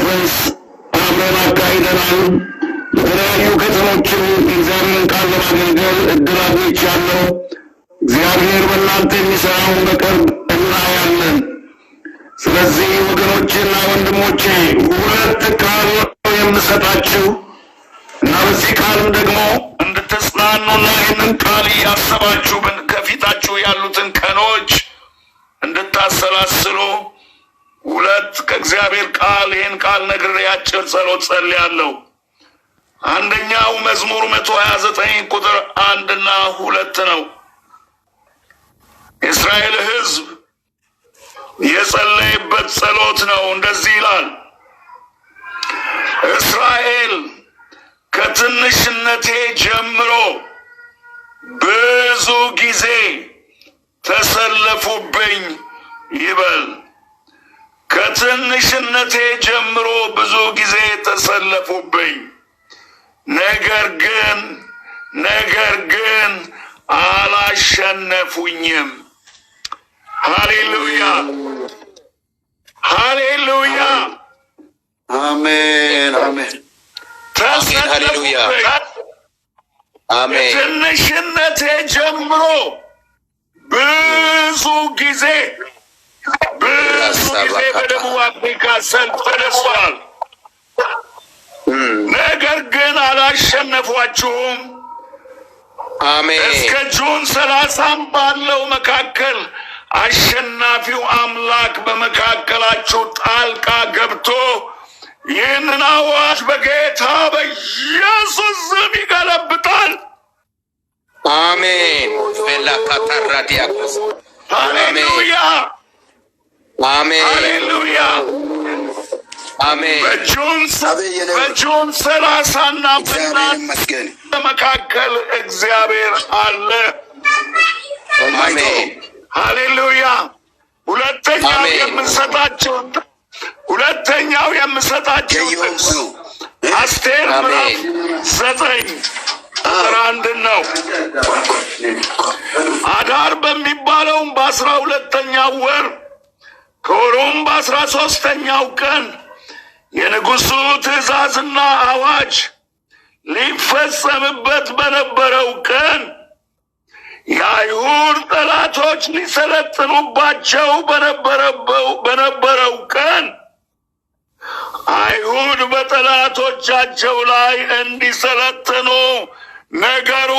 መንፈስ አብረን አካሂደናል። በተለያዩ ከተሞችን የእግዚአብሔርን ቃል ለማገልገል እድል አግኝቻለሁ። እግዚአብሔር በእናንተ የሚሰራውን በቅርብ እናያለን። ስለዚህ ወገኖቼና ወንድሞቼ ሁለት ቃል ነው የምሰጣችሁ እና በዚህ ቃልም ደግሞ እንድትጽናኑና ይህንን ቃል እያሰባችሁ ከፊታችሁ ያሉትን ቀኖች እንድታሰላስሉ ሁለት ከእግዚአብሔር ቃል ይህን ቃል ነግሬ አጭር ጸሎት ጸልያለሁ። አንደኛው መዝሙር 129 ቁጥር 1 እና 2 ነው። የእስራኤል ሕዝብ የጸለየበት ጸሎት ነው። እንደዚህ ይላል፣ እስራኤል ከትንሽነቴ ጀምሮ ብዙ ጊዜ ተሰለፉብኝ ይበል። ከትንሽነቴ ጀምሮ ብዙ ጊዜ ተሰለፉብኝ፣ ነገር ግን አላሸነፉኝም። ሃሌሉያ ሃሌሉያ አሜን አሜን ተሰለፉብኝ። ከትንሽነቴ ጀምሮ ብዙ ጊዜ በደቡብ አፍሪካ ሰልፍ ተነስቷል። ነገር ግን አላሸነፏችሁም። አሜን። እስከ ጁን 30 ባለው መካከል አሸናፊው አምላክ በመካከላችሁ ጣልቃ ገብቶ ይህንን አዋጅ በጌታ በኢየሱስ ስም ይገለብጣል። አሜን። በላካታራዲያቆስ ሃሌሉያ አሜን ሃሌሉያ አሜን። በጁን 30 እና በመካከል እግዚአብሔር አለ። አሜን ሃሌሉያ። ሁለተኛው የምሰጣቸው ጥቅስ አስቴር ምዕራፍ 9 ቁጥር 1 ነው። አዳር በሚባለውም በ12ኛው ወር ከወሩም በ13ኛው ቀን የንጉሡ ትእዛዝና አዋጅ ሊፈጸምበት በነበረው ቀን የአይሁድ ጠላቶች ሊሰለጥኑባቸው በነበረው ቀን አይሁድ በጠላቶቻቸው ላይ እንዲሰለጥኑ ነገሩ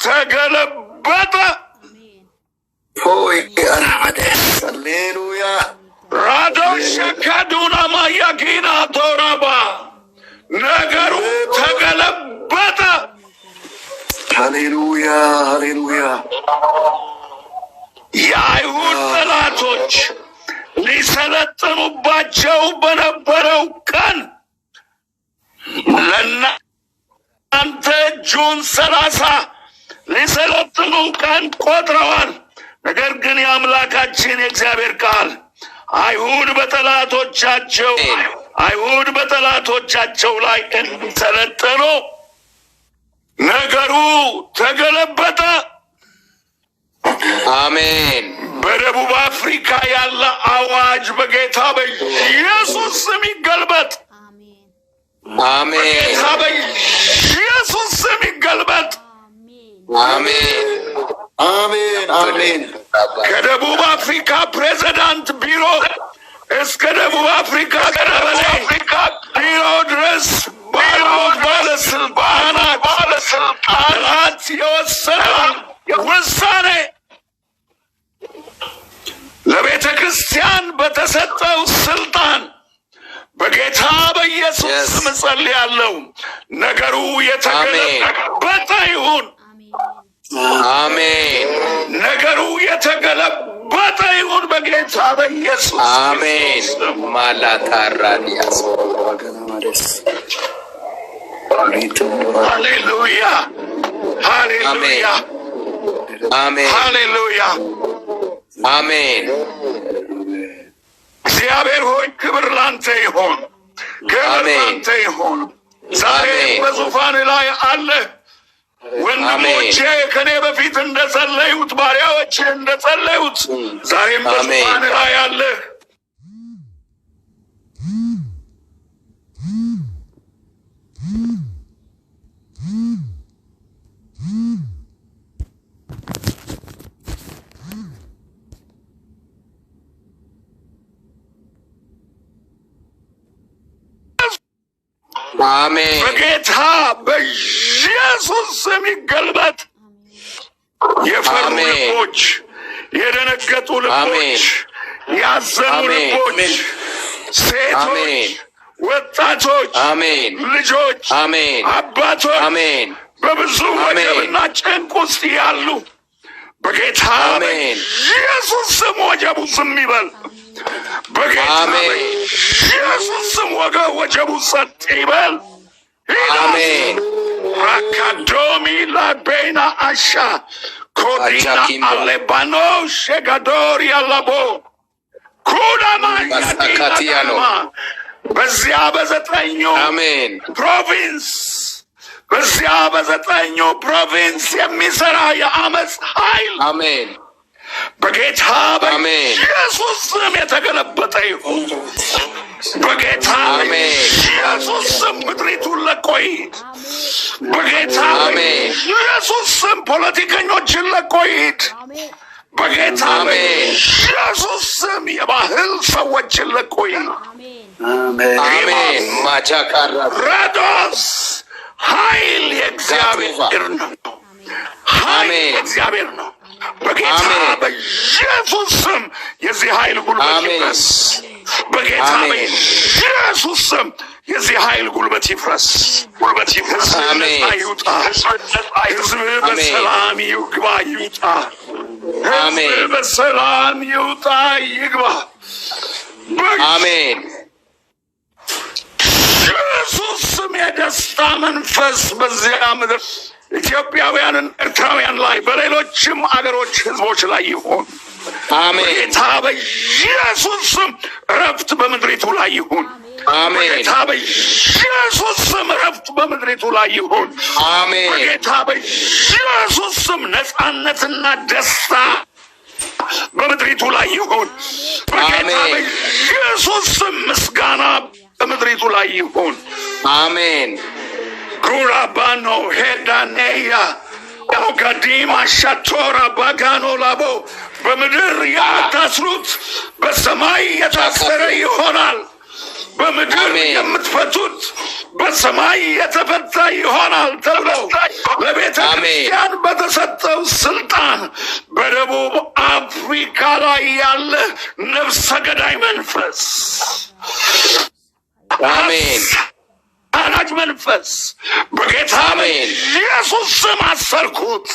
ተገለበጠ። ሃሌሉያ ራዶሽ ከዱና ማያጊና ቶራባ ነገሩ ተገለበጠ። ሃሌሉያ ሃሌሉያ። የአይሁድ ጠላቶች ሊሰለጥኑባቸው በነበረው ቀን ለእናንተ ጁን 30 ሊሰለጥኑ ቀን ቆጥረዋል። ነገር ግን የአምላካችን የእግዚአብሔር ቃል አይሁድ በጠላቶቻቸው ላይ እንዲሰለጥኑ ነገሩ ተገለበጠ። አሜን። በደቡብ አፍሪካ ያለ አዋጅ በጌታ በኢየሱስ ስም ይገልበጥ። አሜን። በጌታ በኢየሱስ ስም ይገልበጥ። አሜን አሜን አሜን። ከደቡብ አፍሪካ ፕሬዝዳንት ቢሮ እስከ ደቡብ አፍሪካ ቀበሌ ቢሮ ድረስ ባለስልጣናት የወሰነው ውሳኔ ለቤተ ክርስቲያን በተሰጠው ስልጣን በጌታ በኢየሱስ ስም ጸልያለሁ። ነገሩ የተገለበጠ ይሁን። አሜን። ነገሩ የተገለበጠ ይሁን በጌታ በኢየሱስ አሜን። ማላታራዲያስ ሃሌሉያ ሃሌሉያ አሜን ሃሌሉያ አሜን። እግዚአብሔር ሆይ ክብር ላንተ ይሆን፣ ክብር ላንተ ይሆን። ዛሬ በዙፋን ላይ አለ። ወንድሞቼ ከኔ በፊት እንደጸለዩት ባሪያዎች እንደጸለዩት ዛሬም በዙፋን ላይ አለ። አሜን በጌታ በኢየሱስ ስም ይገልበጥ። የፈሩ ልቦች፣ የደነገጡ ልቦች፣ ያዘኑ ልቦች፣ ሴቶች፣ ወጣቶች፣ ልጆች፣ አባቶች በብዙ ወጀብና ጭንቅ ውስጥ ያሉ በጌታ በኢየሱስ ስም ወጀቡ ዝም ይበል። በጌታ በኢየሱስ ስም ወጀቡ ጸጥ ይበል። አሜን ራካዶሚ ላቤና አሻ ኮዲና አሌባኖ ሸጋዶር ያላቦ ኩዳማ ያዲናማ በዚያ በዘጠኙ ፕሮቪንስ በዚያ በዘጠኙ ፕሮቪንስ የሚሰራ የአመፅ ኃይል በጌታ በኢየሱስ ስም የተገለበጠ ይሁን። በጌታ በኢየሱስ ስም ምድሪቱን ለቆ ይሂድ። በጌታ በኢየሱስ ስም ፖለቲከኞችን ለቆ ይሂድ። በጌታ በኢየሱስ ስም የባህል ሰዎችን ለቆ ይሂድ። አሜን ማቻካራ ራዶስ ኃይል የእግዚአብሔር ነው። ኃይል የእግዚአብሔር ነው። በጌታ በኢየሱስ ስም የዚህ ኃይል ጉልበት ይፍረስ። በጌታ በኢየሱስ ስም የዚህ ኃይል ጉልበት ይፍረስ። ጉልበት ይፍረስ። ይውጣ። ሕዝብ በሰላም ይግባ ይውጣ። ሕዝብ በሰላም ይውጣ ይግባ። አሜን ኢየሱስ ስም የደስታ መንፈስ በዚያ ምድር ኢትዮጵያውያንን ኤርትራውያን ላይ በሌሎችም አገሮች ህዝቦች ላይ ይሁን። በጌታ በኢየሱስ ስም እረፍት በምድሪቱ ላይ ይሁን። በጌታ በኢየሱስ ስም እረፍት በምድሪቱ ላይ ይሁን። በጌታ በኢየሱስ ስም ነፃነትና ደስታ በምድሪቱ ላይ ይሁን። በጌታ በኢየሱስ ስም ምስጋና በምድሪቱ ላይ ይሁን። አሜን ጉራባኖ ሄዳኔያ ኦጋዲማ ሻቶራ ባጋኖ ላቦ በምድር የምታስሩት በሰማይ የታሰረ ይሆናል። በምድር የምትፈቱት በሰማይ የተፈታ ይሆናል ተብለው ለቤተ ክርስቲያን በተሰጠው ስልጣን በደቡብ አፍሪካ ላይ ያለ ነፍሰ ገዳይ መንፈስ አሜን አናጅ መንፈስ በጌታ በኢየሱስ ስም አሰርኩት።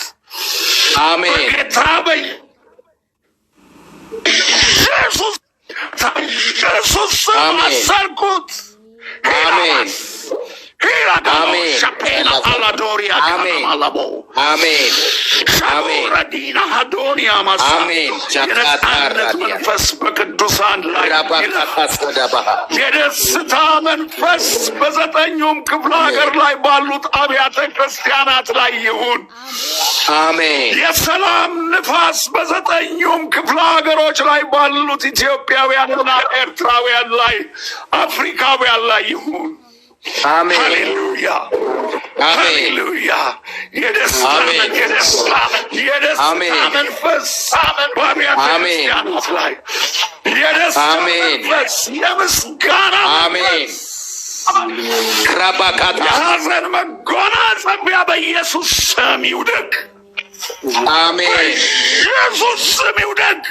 አሜን በጌታ በኢየሱስ ስም አሰርኩት። አሜን አሜን ሻፔና አላዶሪያ ካማላቦ አሜን ሻቦራዲና አዶኒያ ማሳ የነጻነት መንፈስ በቅዱሳን ላይ የደስታ መንፈስ በዘጠኙም ክፍለ ሀገር ላይ ባሉት አብያተ ክርስቲያናት ላይ ይሁን። አሜን የሰላም ንፋስ በዘጠኙም ክፍለ ሀገሮች ላይ ባሉት ኢትዮጵያውያንና ኤርትራውያን ላይ አፍሪካውያን ላይ ይሁን። አሜን ሃሌሉያ ሃሌሉያ የደስታ መንፈስ በአብያተ ክርስቲያናት ላይ የደስታ መንፈስ የምስጋና መንፈስ የሐዘን መጎናጸፊያ በኢየሱስ ስም ይውደቅ። አሜን በኢየሱስ ስም ይውደቅ።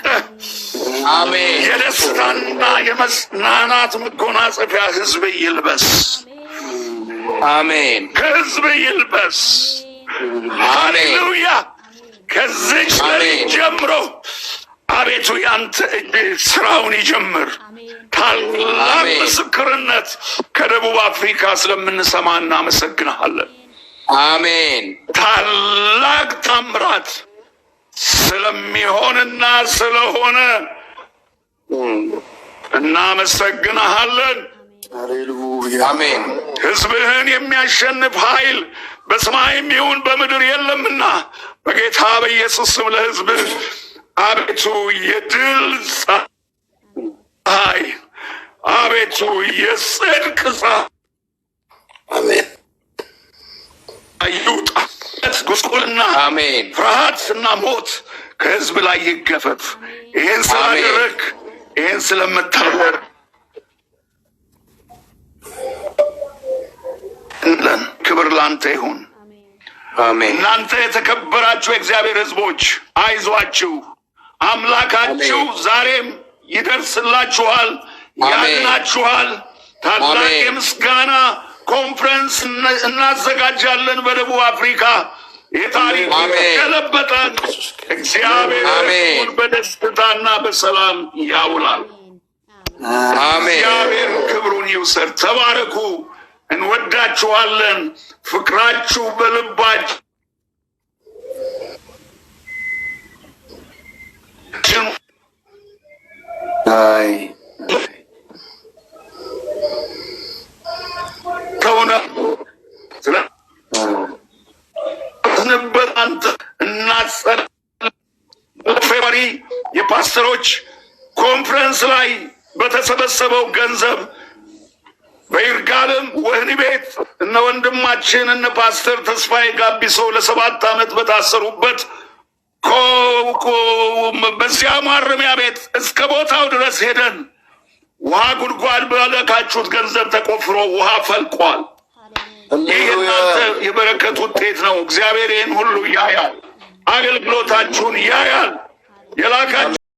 አሜን የደስታና የመጽናናት መጎናጸፊያ ሕዝብ ይልበስ። አሜን ሕዝብ ይልበስ። ሃሌሉያ ከዚች ሌሊት ጀምሮ አቤቱ ያንተ እጅ ስራውን ይጀምር። ታላቅ ምስክርነት ከደቡብ አፍሪካ ስለምንሰማ እናመሰግንሃለን። አሜን ታላቅ ታምራት ስለሚሆንና ስለሆነ እናመሰግንሃለን። አሜን ሕዝብህን የሚያሸንፍ ኃይል በሰማይም ይሁን በምድር የለምና በጌታ በኢየሱስ ስም ለሕዝብህ አቤቱ የድል ፀሐይ፣ አቤቱ የጽድቅ ፀሐይ አሜን ይውጣ። ጉስቁልና፣ አሜን ፍርሃትና ሞት ከሕዝብ ላይ ይገፈፍ። ይህን ስላደረግ ይህን ስለምታደርግ ለእናንተ ይሁን። አሜን። እናንተ የተከበራችሁ የእግዚአብሔር ሕዝቦች አይዟችሁ፣ አምላካችሁ ዛሬም ይደርስላችኋል፣ ያድናችኋል። ታላቅ የምስጋና ኮንፈረንስ እናዘጋጃለን በደቡብ አፍሪካ። የታሪክ ገለበጠን። እግዚአብሔር በደስታና በሰላም ያውላል። እግዚአብሔር ክብሩን ይውሰድ። ተባረኩ። እንወዳችኋለን። ፍቅራችሁ በልባችን ከሆነ ስለንበት አንተ እናጸን ፌብሩዋሪ የፓስተሮች ኮንፈረንስ ላይ በተሰበሰበው ገንዘብ በይርጋለም ወህኒ ቤት እነ ወንድማችን እነ ፓስተር ተስፋዬ ጋቢሶ ለ7 ዓመት በታሰሩበት በዚያ ማረሚያ ቤት እስከ ቦታው ድረስ ሄደን ውሃ ጉድጓድ ባለካችሁት ገንዘብ ተቆፍሮ ውሃ ፈልቋል። ይህ እናንተ የበረከት ውጤት ነው። እግዚአብሔር ይህን ሁሉ ያያል። አገልግሎታችሁን ያያል። የላካችሁ